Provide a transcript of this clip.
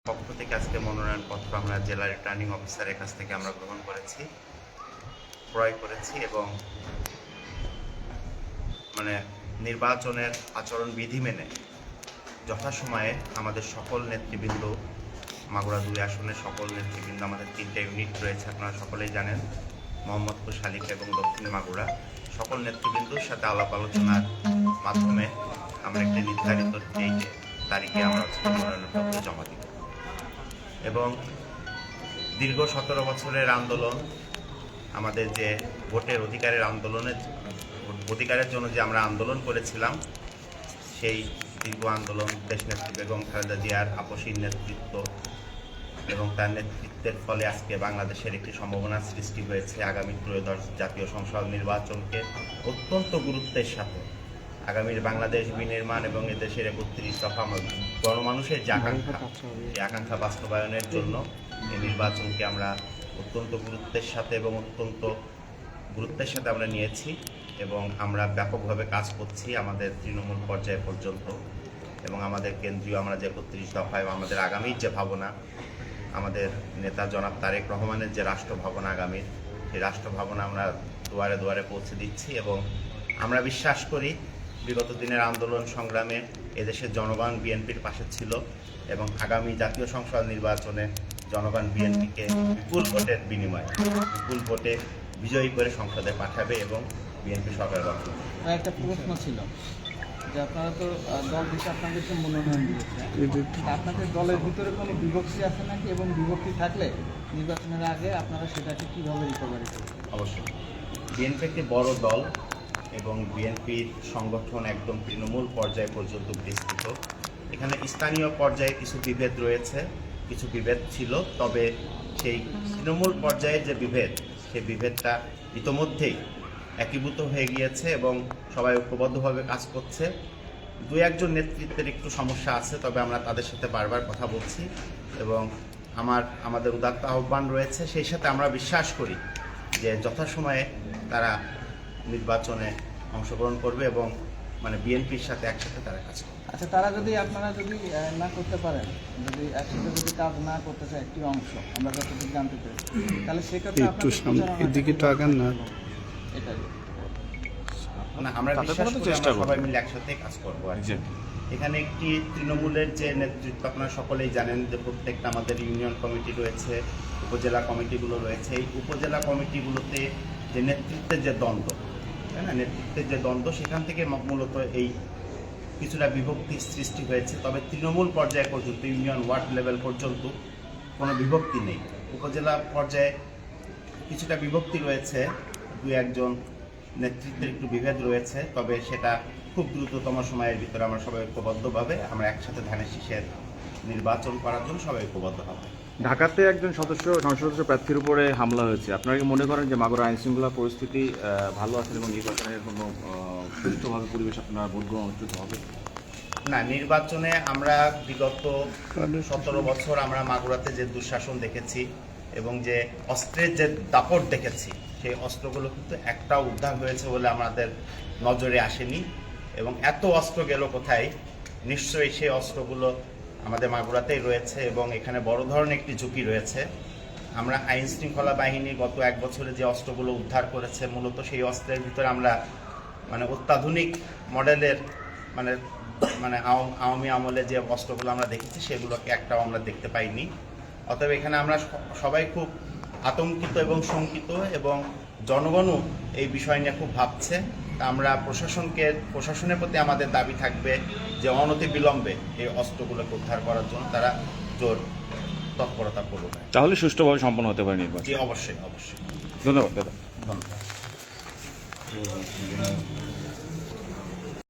পক্ষ থেকে আজকে মনোনয়নপত্র আমরা জেলা রিটার্নিং অফিসারের কাছ থেকে আমরা গ্রহণ করেছি, ক্রয় করেছি এবং নির্বাচনের আচরণ বিধি মেনে যথাসময়ে আমাদের সকল নেতৃবৃন্দ, মাগুরা 2 আসনের সকল নেতৃবৃন্দ, আমাদের 3টে ইউনিট রয়েছে, আপনারা সকলেই জানেন, মোহাম্মদপুর, শালিকা এবং দক্ষিণ মাগুরা, সকল নেতৃবৃন্দর সাথে আলাপ আলোচনার মাধ্যমে আমরা একটি নির্ধারিত তারিখে আমরা মনোনয়নপত্র জমা দিব এবং দীর্ঘ 17 বছরের আন্দোলন, আমাদের যে ভোটের অধিকারের জন্য যে আমরা আন্দোলন করেছিলাম, সেই দীর্ঘ আন্দোলন দেশনেত্রী বেগম খালেদা জিয়ার আপসীর নেতৃত্ব এবং তার নেতৃত্বের ফলে আজকে বাংলাদেশের একটি সম্ভাবনার সৃষ্টি হয়েছে। আগামী ত্রয়োদশ জাতীয় সংসদ নির্বাচনকে অত্যন্ত গুরুত্বের সাথে আগামীর বাংলাদেশ বিনির্মাণ এবং এদেশের 31 দফা গণমানুষের যে আকাঙ্ক্ষা বাস্তবায়নের জন্য এই নির্বাচনকে আমরা অত্যন্ত গুরুত্বের সাথে আমরা নিয়েছি এবং আমরা ব্যাপকভাবে কাজ করছি আমাদের তৃণমূল পর্যায় পর্যন্ত এবং আমাদের কেন্দ্রীয় আমরা যে 31 দফায় আমাদের আগামীর যে ভাবনা, আমাদের নেতা জনাব তারেক রহমানের যে রাষ্ট্র ভাবনা আগামীর, সেই রাষ্ট্র ভাবনা আমরা দুয়ারে দুয়ারে পৌঁছে দিচ্ছি এবং আমরা বিশ্বাস করি বিগত দিনের আন্দোলন সংগ্রামে এদেশের জনগণ বিএনপির পাশে ছিল এবং আগামী জাতীয় সংসদ নির্বাচনে জনগণ বিএনপিকে বিপুল ভোটে বিজয়ী করে সংসদে পাঠাবে এবং বিএনপি সরকার গঠন করবে। একটা প্রশ্ন ছিল যে আপনারা তো দল থেকে আপনাদেরকে মনোনয়ন দিয়েছে, আপনাদের দলের ভিতরে কোনো বিভক্তি আছে নাকি, এবং বিভক্তি থাকলে নির্বাচনের আগে আপনারা সেটাকে কীভাবে রিকভারি করবেন? অবশ্যই বিএনপি একটি বড় দল এবং বিএনপির সংগঠন একদম তৃণমূল পর্যায় পর্যন্ত বিস্তৃত। এখানে স্থানীয় পর্যায়ে কিছু বিভেদ রয়েছে, কিছু বিভেদ ছিল, তবে সেই তৃণমূল পর্যায়ের যে বিভেদ, সেই বিভেদটা ইতোমধ্যেই একীভূত হয়ে গিয়েছে এবং সবাই ঐক্যবদ্ধভাবে কাজ করছে। 2-1 নেতৃত্বের একটু সমস্যা আছে, তবে আমরা তাদের সাথে বারবার কথা বলছি এবং আমাদের উদাত্ত আহ্বান রয়েছে। সেই সাথে আমরা বিশ্বাস করি যে যথাসময়ে তারা নির্বাচনে অংশগ্রহণ করবে এবং বিএনপির সাথে একসাথে তারা কাজ করবে। আচ্ছা, আপনারা যদি না করতে পারেন, যদি একসাথে কাজ না করতে চায় একটি অংশ, আমরা যতটুকু জানতে পেরেছি, তাহলে সেক্ষেত্রে আমরা বিশ্বাস করি আমরা সবাই মিলে একসাথে কাজ করবো। আর এখানে একটি তৃণমূলের যে নেতৃত্ব, আপনারা সকলেই জানেন যে প্রত্যেকটা আমাদের ইউনিয়ন কমিটি রয়েছে, উপজেলা কমিটিগুলো রয়েছে। এই উপজেলা কমিটিগুলোতে যে নেতৃত্বের যে দ্বন্দ্ব, তাই না, নেতৃত্বের যে দ্বন্দ্ব, সেখান থেকে মূলত এই কিছুটা বিভক্তি সৃষ্টি হয়েছে। তবে তৃণমূল পর্যায়ে পর্যন্ত, ইউনিয়ন ওয়ার্ড লেভেল পর্যন্ত কোনো বিভক্তি নেই। উপজেলা পর্যায়ে কিছুটা বিভক্তি রয়েছে, 2-1 নেতৃত্বের একটু বিভেদ রয়েছে, তবে সেটা খুব দ্রুততম সময়ের ভিতরে আমরা সবাই ঐক্যবদ্ধভাবে আমরা একসাথে ধানের শীষের নির্বাচন করার জন্য সবাই ঐক্যবদ্ধ হবে। ঢাকাতে একজন সংসদ সদস্য প্রার্থীর উপরে হামলা হয়েছে, আপনারা কি মনে করেন যে মাগুরা আইন শৃঙ্খলা পরিস্থিতি ভালো আছে এবং নির্বাচনের কোনো সুষ্ঠুভাবে পরিবেশ আপনার ভোট গ্রহণ অনুষ্ঠিত হবে? না, নির্বাচনে আমরা বিগত 17 বছর আমরা মাগুরাতে যে দুঃশাসন দেখেছি এবং যে অস্ত্রের যে দাপট দেখেছি, সেই অস্ত্রগুলো কিন্তু একটাও উদ্ধার হয়েছে বলে আমাদের নজরে আসেনি এবং এত অস্ত্র গেল কোথায়? নিশ্চয়ই সেই অস্ত্রগুলো আমাদের মাগুরাতেই রয়েছে এবং এখানে বড় ধরনের একটি ঝুঁকি রয়েছে। আমরা আইন শৃঙ্খলা বাহিনী গত 1 বছরে যে অস্ত্রগুলো উদ্ধার করেছে, মূলত সেই অস্ত্রের ভিতরে আমরা অত্যাধুনিক মডেলের আওয়ামী আমলে যে অস্ত্রগুলো আমরা দেখেছি, সেগুলোকে একটাও আমরা দেখতে পাইনি। অতএব এখানে আমরা সবাই খুব আতঙ্কিত এবং শঙ্কিত এবং জনগণও এই বিষয় নিয়ে খুব ভাবছে। আমরা প্রশাসনের প্রতি আমাদের দাবি থাকবে যে অনতিবিলম্বে এই অস্ত্রগুলোকে উদ্ধার করার জন্য তারা জোর তৎপরতা করবে। তাহলে সুষ্ঠুভাবে সম্পন্ন হতে পারে নির্বাচন। জি, অবশ্যই। ধন্যবাদ দাদা। ধন্যবাদ।